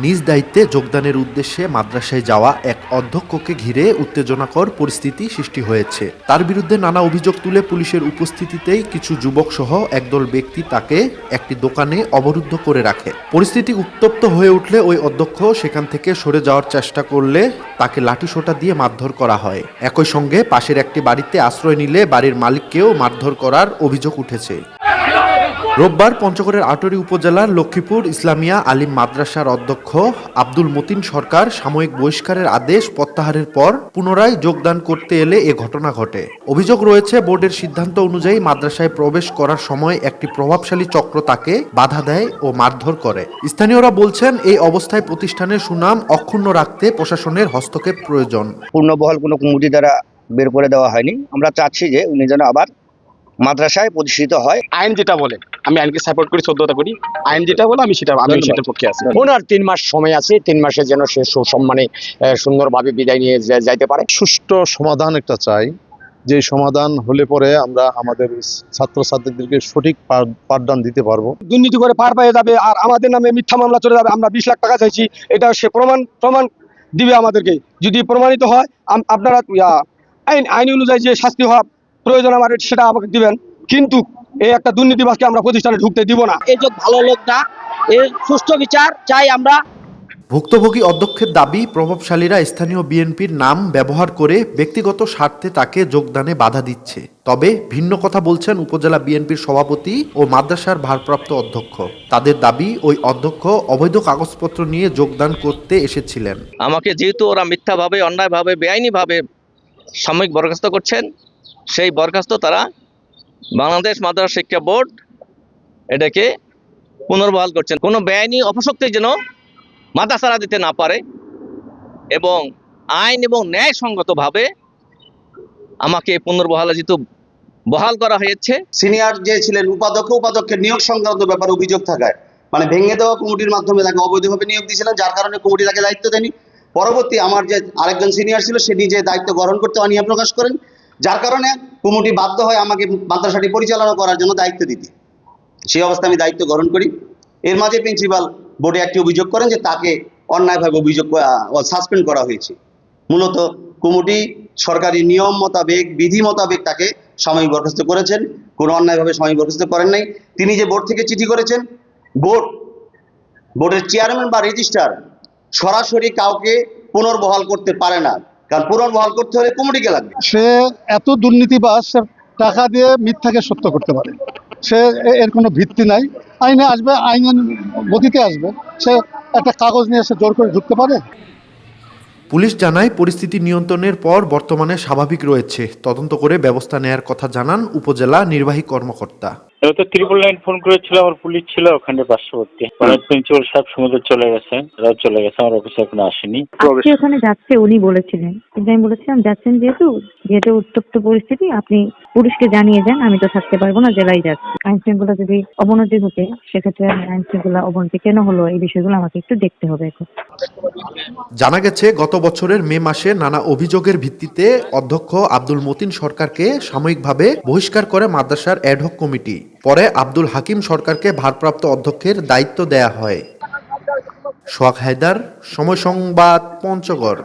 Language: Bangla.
নিজ দায়িত্বে যোগদানের উদ্দেশ্যে মাদ্রাসায় যাওয়া এক অধ্যক্ষকে ঘিরে উত্তেজনাকর পরিস্থিতি সৃষ্টি হয়েছে। তার বিরুদ্ধে নানা অভিযোগ তুলে পুলিশের উপস্থিতিতেই কিছু যুবক সহ একদল ব্যক্তি তাকে একটি দোকানে অবরুদ্ধ করে রাখে। পরিস্থিতি উত্তপ্ত হয়ে উঠলে ওই অধ্যক্ষ সেখান থেকে সরে যাওয়ার চেষ্টা করলে তাকে লাঠিসোঁটা দিয়ে মারধর করা হয়। একই সঙ্গে পাশের একটি বাড়িতে আশ্রয় নিলে বাড়ির মালিককেও মারধর করার অভিযোগ উঠেছে। রোববার পঞ্চগড়ের আটোয়ারী উপজেলার লক্ষ্মীপুর ইসলামিয়া আলিম মাদ্রাসার অধ্যক্ষ আব্দুল মতিন সরকার সাময়িক বহিষ্কারের আদেশ প্রত্যাহারের পর পুনরায় যোগদান করতে এলে এ ঘটনা ঘটে। অভিযোগ রয়েছে, বোর্ডের সিদ্ধান্ত অনুযায়ী মাদ্রাসায় প্রবেশ করার সময় একটি প্রভাবশালী চক্র তাকে বাধা দেয় ও মারধর করে। স্থানীয়রা বলছেন, এই অবস্থায় প্রতিষ্ঠানের সুনাম অক্ষুণ্ণ রাখতে প্রশাসনের হস্তক্ষেপ প্রয়োজন। পূর্ণবহাল কোনো কমিটি দ্বারা বের করে দেওয়া হয়নি। আমরা চাচ্ছি যে উনি যেন আবার মাদ্রাসায় প্রতিষ্ঠিত হয়। আইন যেটা বলে, আমি আইনকে সাপোর্ট করি, শ্রদ্ধা করি। আইন যেটা বলে আমি সেটার পক্ষে আছি। ওনার 3 মাস সময় আছে, 3 মাসে যেন সে সুসম্মানে সুন্দরভাবে বিদায় নিয়ে যাইতে পারে। সুষ্ঠু সমাধান একটা চাই, যে সমাধান হলে পরে আমরা আমাদের ছাত্রছাত্রীদেরকে সঠিক পাঠদান দিতে পারবো। দুর্নীতি করে পার পেয়ে যাবে আর আমাদের নামে মিথ্যা মামলা চলে যাবে। আমরা 20 লাখ টাকা চাইছি, এটা সে প্রমাণ দিবে আমাদেরকে। যদি প্রমাণিত হয় আপনারা আইন অনুযায়ী যে শাস্তি হওয়া প্রয়োজন আমার সেটা আমাকে দিবেন, কিন্তু এই একটা দুর্নীতিবাজকে আমরা প্রতিষ্ঠানে ঢুকতে দিব না। এই যোগ ভালো লোক না, এর সুষ্ঠু বিচার চাই আমরা। ভুক্তভোগী অধ্যক্ষের দাবি, প্রভাবশালীরা স্থানীয় বিএনপির নাম ব্যবহার করে ব্যক্তিগত স্বার্থে তাকে যোগদানে বাধা দিচ্ছে। তবে ভিন্ন কথা বলছেন উপজেলা বিএনপির সভাপতি ও মাদ্রাসার ভারপ্রাপ্ত অধ্যক্ষ। তাদের দাবি, ওই অধ্যক্ষ অবৈধ কাগজপত্র নিয়ে যোগদান করতে এসেছিলেন। আমাকে যেহেতু ওরা মিথ্যাভাবে, অন্যায়ভাবে, বেআইনিভাবে সাময়িক বরখাস্ত করছেন, সেই বরখাস্ত তারা বাংলাদেশ মাদ্রাসা শিক্ষা বোর্ড এটাকে পুনর্বহাল করছেন। কোনো বেআইনি অপশক্তি যেন মাথা ছাড়া দিতে না পারে এবং আইন এবং ন্যায়সঙ্গতভাবে আমাকে পুনর্বহালে যেহেতু বহাল করা হয়েছে। সিনিয়র যে ছিলেন উপাধ্যক্ষের নিয়োগ সংক্রান্ত ব্যাপারে অভিযোগ থাকায় ভেঙে দেওয়া কমিটির মাধ্যমে তাকে অবৈধভাবে নিয়োগ দিয়েছিলেন, যার কারণে কমিটি তাকে দায়িত্ব দেয়নি। পরবর্তী আমার যে আরেকজন সিনিয়র ছিল সে নিজে দায়িত্ব গ্রহণ করতে অনীহা প্রকাশ করেন, যার কারণে কমিটি বাধ্য হয় আমাকে মাদ্রাসাটি পরিচালনা করার জন্য দায়িত্ব দিতে। সেই অবস্থায় আমি দায়িত্ব গ্রহণ করি। এর মাঝে প্রিন্সিপাল বোর্ডে একটি অভিযোগ করেন যে তাকে অন্যায়ভাবে সাসপেন্ড করা হয়েছে। মূলত কমিটি সরকারি নিয়ম মোতাবেক, বিধি মোতাবেক তাকে সাময়িক বরখাস্ত করেছেন, কোনো অন্যায়ভাবে সাময়িক বরখাস্ত করেন নাই। তিনি যে বোর্ড থেকে চিঠি করেছেন, বোর্ডের চেয়ারম্যান বা রেজিস্ট্রার সরাসরি কাউকে পুনর্বহাল করতে পারে না, কারণ পুনর্বহাল করতে হলে কমিটিকে লাগবে। সে এত দুর্নীতিবাজ, সে টাকা দিয়ে মিথ্যাকে সত্য করতে পারে। সে এর কোনো ভিত্তি নাই। আইনে আসবে, আইনের গতিতে আসবে। সে একটা কাগজ নিয়ে সে জোর করে ঢুকতে পারে। পুলিশ জানায়, পরিস্থিতি নিয়ন্ত্রণের পর বর্তমানে স্বাভাবিক রয়েছে। তদন্ত করে ব্যবস্থা নেয়ার কথা জানান উপজেলা নির্বাহী কর্মকর্তা। তো 999 ফোন করেছিল, আমার পুলিশ ছিল ওখানে পার্শ্ববর্তী। প্রিন্সিপাল সাহেব সমুদ্র চলে গেছে, রাত চলে গেছে, আমার অফিসে এখনো আসেনি। ওখানে যাচ্ছে উনি বলেছিলেন, কিন্তু আমি বলেছিলাম যাচ্ছেন যেহেতু উত্তপ্ত পরিস্থিতি, আপনি পুলিশকে জানিয়ে যান, আমি তো থাকতে পারবো না, জেলায় যাচ্ছি। আইন শৃঙ্খলা যদি অবনতি ঘটে, সেক্ষেত্রে আইন শৃঙ্খলা অবনতি কেন হলো, এই বিষয়গুলো আমাকে একটু দেখতে হবে এখন। জানা গেছে, গত বছরের মে মাসে নানা অভিযোগের ভিত্তিতে অধ্যক্ষ আব্দুল মতিন সরকারকে সাময়িকভাবে বহিষ্কার করে মাদ্রাসার অ্যাডহক কমিটি। পরে আব্দুল হাকিম সরকারকে ভারপ্রাপ্ত অধ্যক্ষের দায়িত্ব দেয়া হয়। সোহাগ হায়দার, সময় সংবাদ, পঞ্চগড়।